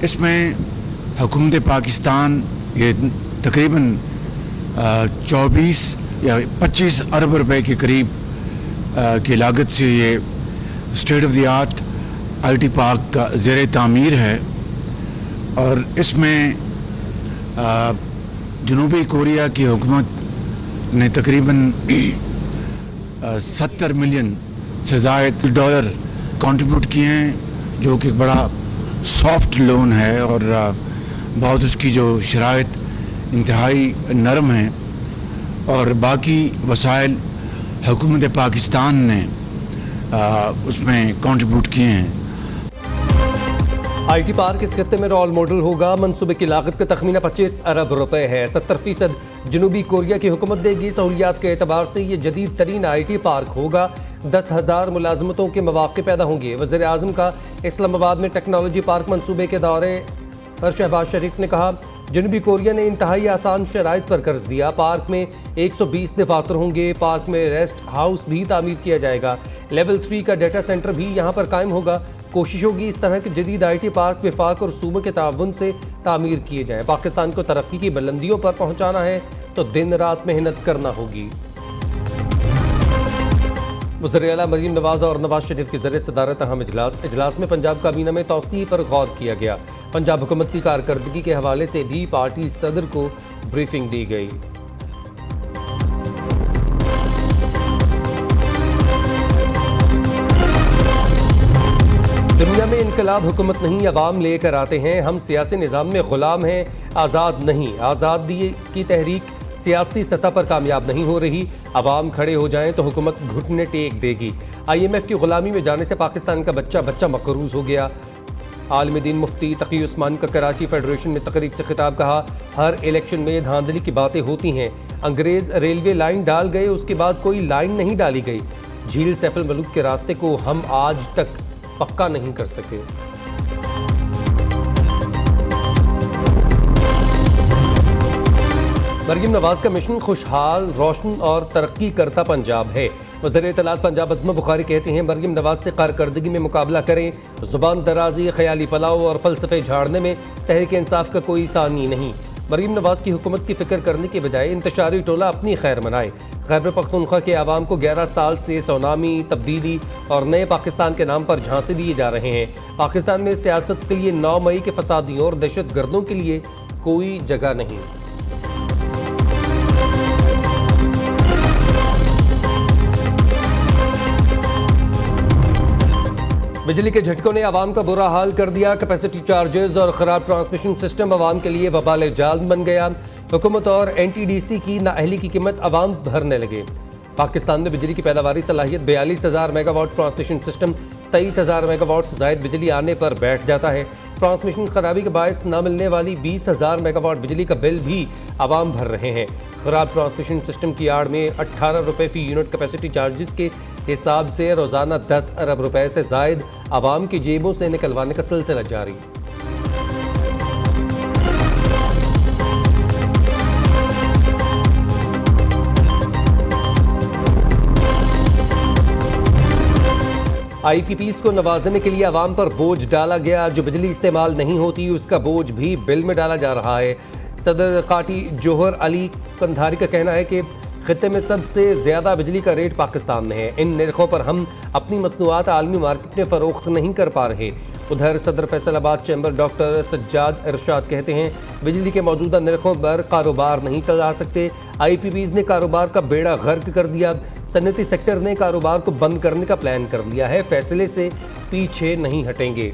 इसमें हुकूमत पाकिस्तान ये तकरीबन 24 या 25 अरब रुपए के करीब की लागत से ये state of the art IT park का ज़ेर तामीर है और इसमें जनूबी कोरिया की हुकूमत ने तकरीबन 70 मिलियन से ज़ायद डॉलर कंट्रीब्यूट किए हैं, जो कि बड़ा सॉफ्ट लोन है और बहुत उसकी जो शराइत इंतहाई नरम हैं और बाकी वसाइल हुकूमत पाकिस्तान ने उसमें कंट्रीब्यूट किए हैं। IT पार्क इस खत्ते में रोल मॉडल होगा। मंसूबे की लागत का तखमीना 25 अरब रुपए है। 70% जनूबी कोरिया की हुकूमत देगी। सहूलियात के एतबार से ये जदीद तरीन IT पार्क होगा। 10,000 मुलाजमतों के मौके पैदा होंगे। वज़ीर आज़म का इस्लामाबाद में टेक्नोलॉजी पार्क मंसूबे के दौरे पर शहबाज शरीफ ने कहा, जनूबी कोरिया ने इंतहाई आसान शराइत पर कर्ज दिया। पार्क में 120 दफातर होंगे। पार्क में रेस्ट हाउस भी तामीर किया जाएगा। लेवल 3 का डाटा सेंटर भी यहाँ पर कायम होगा। कोशिश होगी इस तरह के जदीद IT पार्क वफाक और सूबों के ताउन से तामीर किए जाएँ। पाकिस्तान को तरक्की की बुलंदियों पर पहुँचाना है तो दिन रात मेहनत करना होगी। वज़ीर आला मरीम नवाज और नवाज शरीफ के ज़रिए सदारत अहम इजलास में पंजाब काबीना में तौसीह पर गौर किया गया। पंजाब हुकूमत की कारकर्दगी के हवाले से भी पार्टी सदर को ब्रीफिंग दी गई। दुनिया में इनकलाब हुकूमत नहीं अवाम लेकर आते हैं। हम सियासी निज़ाम में ग़ुलाम हैं, आज़ाद नहीं। आज़ादी की तहरीक सियासी सतह पर कामयाब नहीं हो रही। अवाम खड़े हो जाएं तो हुकूमत घुटने टेक देगी। IMF की ग़ुलामी में जाने से पाकिस्तान का बच्चा मकरूज़ हो गया। आलिम दीन मुफ्ती तकी उस्मान का कराची फेडरेशन में तकरीब से खिताब। कहा, हर इलेक्शन में धांधली की बातें होती हैं। अंग्रेज़ रेलवे लाइन डाल गए, उसके बाद कोई लाइन नहीं डाली गई। झील सैफुल मलूक के रास्ते को हम आज तक पक्का नहीं कर सके। मरीम नवाज का मिशन खुशहाल, रोशन और तरक्की करता पंजाब है। वज़ीर इत्तलात पंजाब अज़मा बुखारी कहते हैं, मरीम नवाज से कारकर्दगी में मुकाबला करें। ज़ुबान दराजी, ख़याली पलाव और फ़लसफ़े झाड़ने में तहरीक इंसाफ का कोई सानी नहीं। मरीम नवाज की हुकूमत की फ़िक्र करने के बजाय इंतशारी टोला अपनी खैर मनाए। खैबर पख्तूनख्वा के आवाम को 11 साल से सोनामी, तब्दीली और नए पाकिस्तान के नाम पर झांसे दिए जा रहे हैं। पाकिस्तान में सियासत के लिए 9 मई के फसादियों और दहशत गर्दों के लिए कोई जगह नहीं। बिजली के झटकों ने आवाम का बुरा हाल कर दिया। कैपेसिटी चार्जेस और ख़राब ट्रांसमिशन सिस्टम आवाम के लिए वबाल जाल बन गया। हुकूमत और NTDC की नाअहली की कीमत आवाम भरने लगे। पाकिस्तान में बिजली की पैदावारी सलाहियत 42,000 मेगावाट, ट्रांसमिशन सिस्टम 23,000 मेगावाट से ज़ायद बिजली आने पर बैठ जाता है। ट्रांसमिशन खराबी के बायस न मिलने वाली 20,000 मेगावाट बिजली का बिल भी आवाम भर रहे हैं। ख़राब ट्रांसमिशन सिस्टम की आड़ में 18 रुपये फ़ी यूनिट कैपेसिटी चार्जेस के हिसाब से रोज़ाना 10 अरब रुपए से ज़ायद आवाम की जेबों से निकलवाने का सिलसिला जारी। IPPs को नवाजने के लिए आवाम पर बोझ डाला गया। जो बिजली इस्तेमाल नहीं होती उसका बोझ भी बिल में डाला जा रहा है। सदर काटी जोहर अली कंधारी का कहना है कि खित्ते में सबसे ज़्यादा बिजली का रेट पाकिस्तान में है। इन निर्खों पर हम अपनी मसनूआत आलमी मार्केट में फ़रोख्त नहीं कर पा रहे। उधर सदर फैसलाबाद चैम्बर डॉक्टर सज्जाद इरशाद कहते हैं, बिजली के मौजूदा निर्खों पर कारोबार नहीं चला सकते। IPPs ने कारोबार का बेड़ा गर्क कर दिया। सनती सेक्टर ने कारोबार को बंद करने का प्लान कर लिया है। फैसले से पीछे नहीं हटेंगे।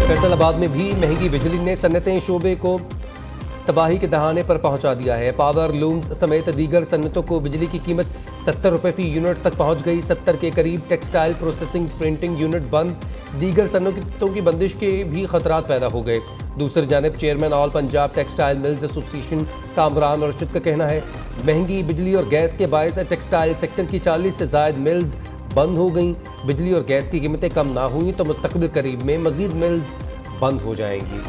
फैसलाबाद में भी महंगी बिजली ने सनती शोबे को तबाही के दहाने पर पहुंचा दिया है। पावर लूम्स समेत दीगर सन्नतों को बिजली की कीमत 70 रुपये फ़ी यूनिट तक पहुंच गई। 70 के करीब टेक्सटाइल प्रोसेसिंग प्रिंटिंग यूनिट बंद। दीगर सन्नतों की बंदिश के भी खतरात पैदा हो गए। दूसरी जानब chairman all Punjab textile mills association Kamran Rashid का कहना है, महंगी बिजली और गैस के बायस टेक्सटाइल सेक्टर की 40 से ज़ायद मिल्स बंद हो गई। बिजली और गैस की कीमतें कम ना हुई तो मुस्तक़बिल करीब में मज़ीद मिल्स बंद हो जाएंगी।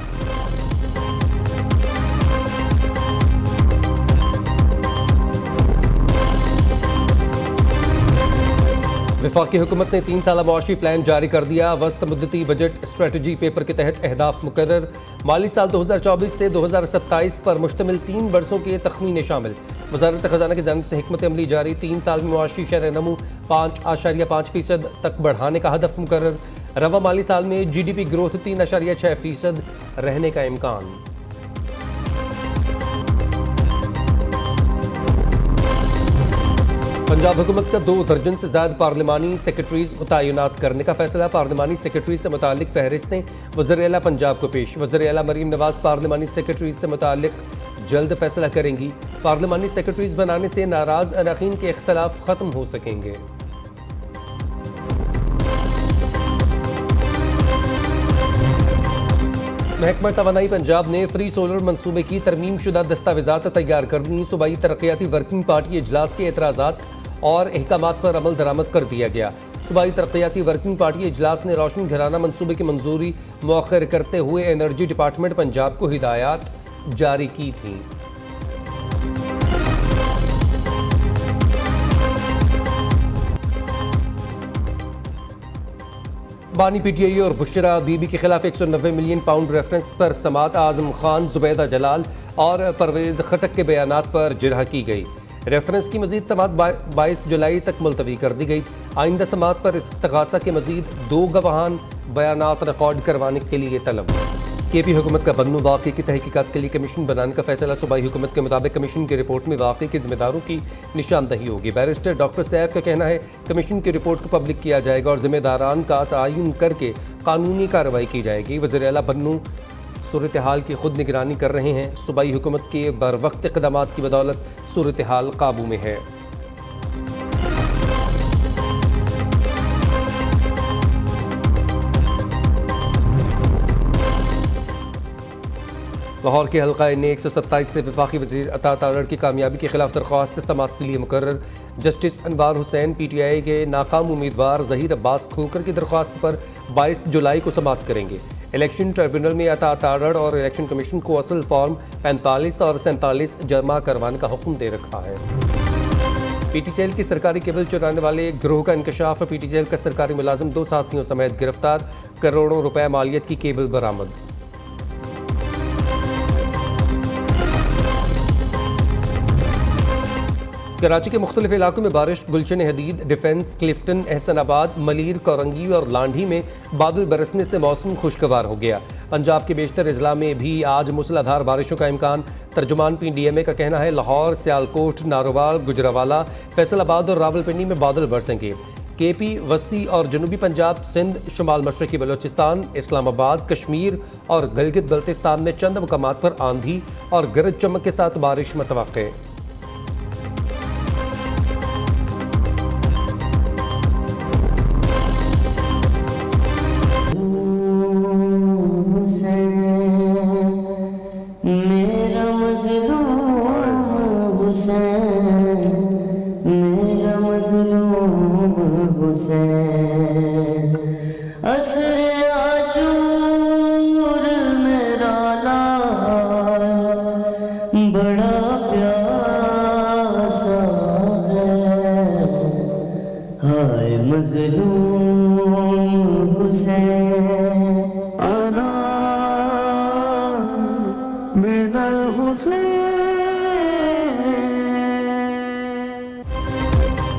वफाकी हुकूमत ने 3 साला मुआशी प्लान जारी कर दिया। वस्त मुद्दती बजट स्ट्रेटजी पेपर के तहत अहदाफ मुकर्रर। माली साल 2024 से 2027 पर मुश्तमिल 3 बरसों के तखमीने शामिल। वजारत खजाना की जानिब से हिकमत अमली जारी। 3 साल में मुआशी शरह नमू 5.5% तक बढ़ाने का हदफ मुकर्रर। रवा माली साल में GDP ग्रोथ 3.6% रहने का इम्कान। पंजाब हुकूमत का 2 दर्जन से ज़्यादा पार्लिमानी सेक्रेटरीज मुतय्यनात करने का फैसला। पार्लिमानी सेक्रेटरीज से मुतालिक फहरिस्तें वज़ीर-ए-आला पंजाब को पेश। वज़ीर-ए-आला मरीम नवाज़ पार्लिमानी सेक्रेटरीज से मुतालिक जल्द फैसला करेंगी। पार्लिमानी सेक्रेटरीज बनाने से नाराज़ अरकान के इख्तलाफ ख़त्म हो सकेंगे। महकमा तवानाई पंजाब ने फ्री सोलर मनसूबे की तरमीम शुदा दस्तावेज़ात तैयार करनी। सूबाई तरक्याती वर्किंग पार्टी इजलास के एतराज़ात और अहकामात पर अमल दरामद कर दिया गया। सूबाई तरक्याती वर्किंग पार्टी इजलास ने रोशन घराना मनसूबे की मंजूरी मौखर करते हुए एनर्जी डिपार्टमेंट पंजाब को हिदायत जारी की थी। बानी PTI और बुशरा बीबी के खिलाफ 190 मिलियन पाउंड रेफरेंस पर समात। आजम खान, जुबैदा जलाल और परवेज़ खटक के बयानात पर जिरह की गई। रेफरेंस की मजीद समात 22 जुलाई तक मुलतवी कर दी गई। आइंदा समात पर इस्तगासा के मजीद 2 गवाहान बयानात रिकॉर्ड करवाने के लिए तलब। KP हुकूमत का बन्नू वाक़े की तहकीकात के लिए कमीशन बनाने का फैसला। सूबाई हुकूमत के मुताबिक कमीशन की रिपोर्ट में वाक़े के ज़िम्मेदारों की निशानदही होगी। बैरिस्टर डॉक्टर सैफ का कहना है कमीशन की रिपोर्ट को पब्लिक किया जाएगा और ज़िम्मेदारान का तयन करके कानूनी कार्रवाई की जाएगी। वज़ीर-ए-आला बन्नू सूरत हाल की खुद निगरानी कर रहे हैं। सूबाई हुकूमत के बरवक्त इक़दामात की बदौलत सूरत हाल काबू में है। लाहौर के हल्का ने 127 से वफाकी वज़ीर अता तारड़ की कामयाबी के खिलाफ दरख्वास्त समात के लिए मुकर्रर। जस्टिस अनवार हुसैन PTI के नाकाम उम्मीदवार ज़हीर अब्बास खोकर की दरख्वास्त पर 22 जुलाई को समात करेंगे। इलेक्शन ट्रिब्यूनल में अता तारड़ और इलेक्शन कमीशन को असल फॉर्म 45 और 47 जमा करवाने का हुक्म दे रखा है। PTCL की सरकारी केबल चुराने वाले गिरोह का इंकशाफ। PTCL का सरकारी मुलाजिम 2 साथियों समेत गिरफ्तार। करोड़ों रुपए मालियत की केबल बरामद। कराची के मुख्तलिफ इलाकों में बारिश। गुलशन हदीद, डिफेंस, क्लिफ्टन, एहसनाबाद, मलीर, कोरंगी और लांढी में बादल बरसने से मौसम खुशगवार हो गया। पंजाब के बेशतर अजला में भी आज मूसलाधार बारिशों का इम्कान। तर्जुमान PDMA का कहना है लाहौर, सियालकोट, नारोवाल, गुजरावाला, फैसलाबाद और रावलपिंडी में बादल बरसेंगे। KP, वस्ती और जनूबी पंजाब, सिंध, शुमाल मशरकी बलोचिस्तान, इस्लामाबाद, कश्मीर और गिलगित बल्तिस्तान में चंद मकामात पर आंधी और गरज चमक के साथ बारिश मुतवक्के।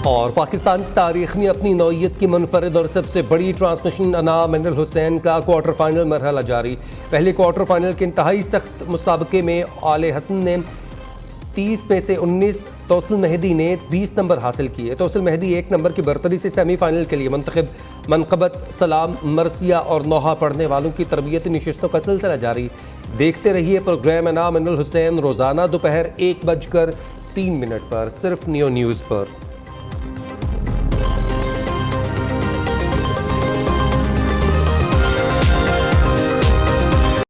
और पाकिस्तान की तारीख में अपनी नौइयत की मुनफरिद और सबसे बड़ी ट्रांसमिशन अना मिनरल हुसैन का क्वार्टर फाइनल मरहला जारी। पहले क्वार्टर फाइनल के इंतहाई सख्त मुसाबके में आले हसन ने 30 में से 19, तौसिल मेहदी ने 20 नंबर हासिल किए। तौसिल मेहदी 1 नंबर की बरतरी से सेमीफाइनल के लिए मुंतखब। मनकबत, सलाम, मरसिया और नोहा पढ़ने वालों की तरबियती नशिस्तों का सिलसिला जारी। देखते रहिए प्रोग्राम अना मिनरल हुसैन रोज़ाना दोपहर 1:03 पर सिर्फ नियो न्यूज़ पर।